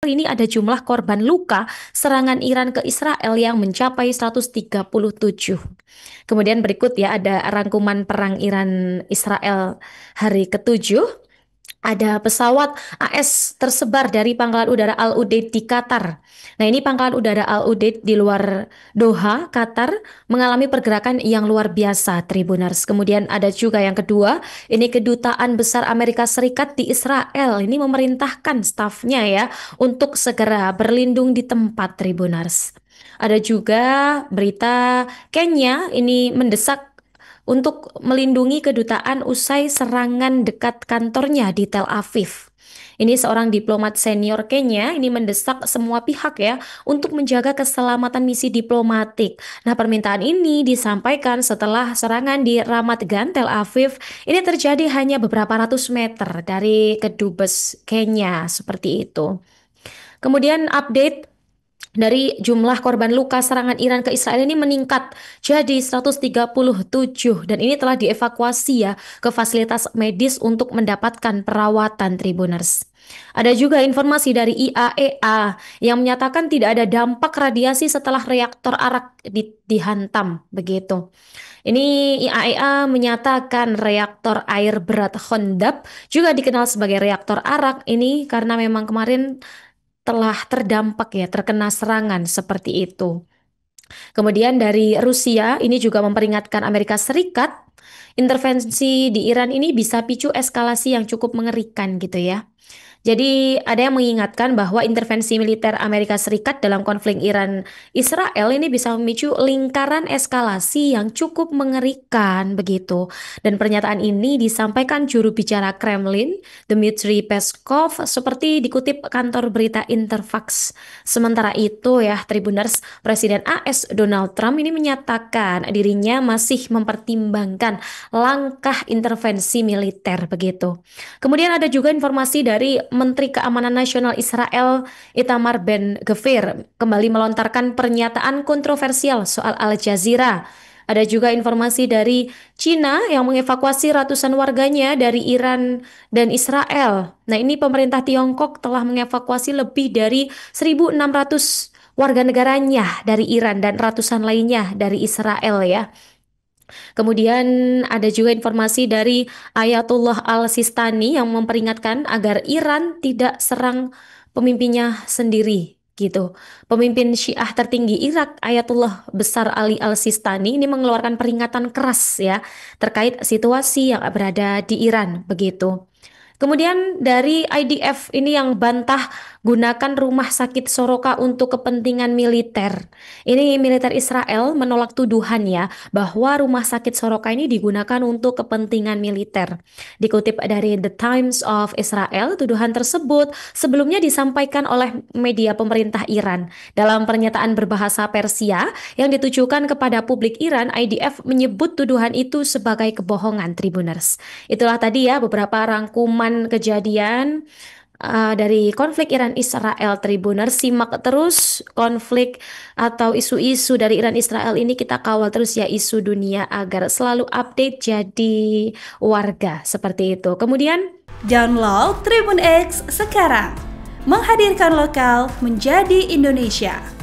ini ada jumlah korban luka serangan Iran ke Israel yang mencapai 137. Kemudian berikut ya ada rangkuman perang Iran Israel hari ketujuh. Ada pesawat AS tersebar dari Pangkalan Udara Al Udeid di Qatar. Nah, ini Pangkalan Udara Al Udeid di luar Doha, Qatar, mengalami pergerakan yang luar biasa, Tribuners. Kemudian ada juga yang kedua, ini Kedutaan Besar Amerika Serikat di Israel. Ini memerintahkan stafnya ya untuk segera berlindung di tempat, Tribuners. Ada juga berita Kenya ini mendesak untuk melindungi kedutaan usai serangan dekat kantornya di Tel Aviv. Ini seorang diplomat senior Kenya ini mendesak semua pihak ya untuk menjaga keselamatan misi diplomatik. Nah, permintaan ini disampaikan setelah serangan di Ramat Gan, Tel Aviv ini terjadi hanya beberapa ratus meter dari kedubes Kenya seperti itu. Kemudian update dari jumlah korban luka serangan Iran ke Israel ini meningkat jadi 137 dan ini telah dievakuasi ya ke fasilitas medis untuk mendapatkan perawatan, Tribuners. Ada juga informasi dari IAEA yang menyatakan tidak ada dampak radiasi setelah reaktor Arak dihantam begitu. Ini IAEA menyatakan reaktor air berat Hondab juga dikenal sebagai reaktor Arak ini karena memang kemarin telah terdampak ya, terkena serangan seperti itu. Kemudian dari Rusia ini juga memperingatkan Amerika Serikat, intervensi di Iran ini bisa picu eskalasi yang cukup mengerikan gitu ya. Jadi ada yang mengingatkan bahwa intervensi militer Amerika Serikat dalam konflik Iran-Israel ini bisa memicu lingkaran eskalasi yang cukup mengerikan begitu. Dan pernyataan ini disampaikan juru bicara Kremlin, Dmitry Peskov, seperti dikutip kantor berita Interfax. Sementara itu ya, Tribuners, Presiden AS Donald Trump ini menyatakan dirinya masih mempertimbangkan langkah intervensi militer begitu. Kemudian ada juga informasi dari Menteri Keamanan Nasional Israel Itamar Ben-Gvir kembali melontarkan pernyataan kontroversial soal Al Jazeera. Ada juga informasi dari Cina yang mengevakuasi ratusan warganya dari Iran dan Israel. Nah, ini pemerintah Tiongkok telah mengevakuasi lebih dari 1.600 warga negaranya dari Iran dan ratusan lainnya dari Israel ya. Kemudian ada juga informasi dari Ayatullah Al-Sistani yang memperingatkan agar Iran tidak serang pemimpinnya sendiri gitu. Pemimpin Syiah tertinggi Irak, Ayatullah Besar Ali Al-Sistani ini mengeluarkan peringatan keras ya terkait situasi yang berada di Iran begitu. Kemudian dari IDF ini yang bantah gunakan rumah sakit Soroka untuk kepentingan militer. Ini militer Israel menolak tuduhan ya bahwa rumah sakit Soroka ini digunakan untuk kepentingan militer. Dikutip dari The Times of Israel, tuduhan tersebut sebelumnya disampaikan oleh media pemerintah Iran. Dalam pernyataan berbahasa Persia yang ditujukan kepada publik Iran, IDF menyebut tuduhan itu sebagai kebohongan, Tribuners. Itulah tadi ya beberapa rangkuman kejadian dari konflik Iran-Israel, Tribuners. Simak terus konflik atau isu-isu dari Iran-Israel ini, kita kawal terus ya isu dunia agar selalu update jadi warga seperti itu. Kemudian download Tribun X sekarang, menghadirkan lokal menjadi Indonesia.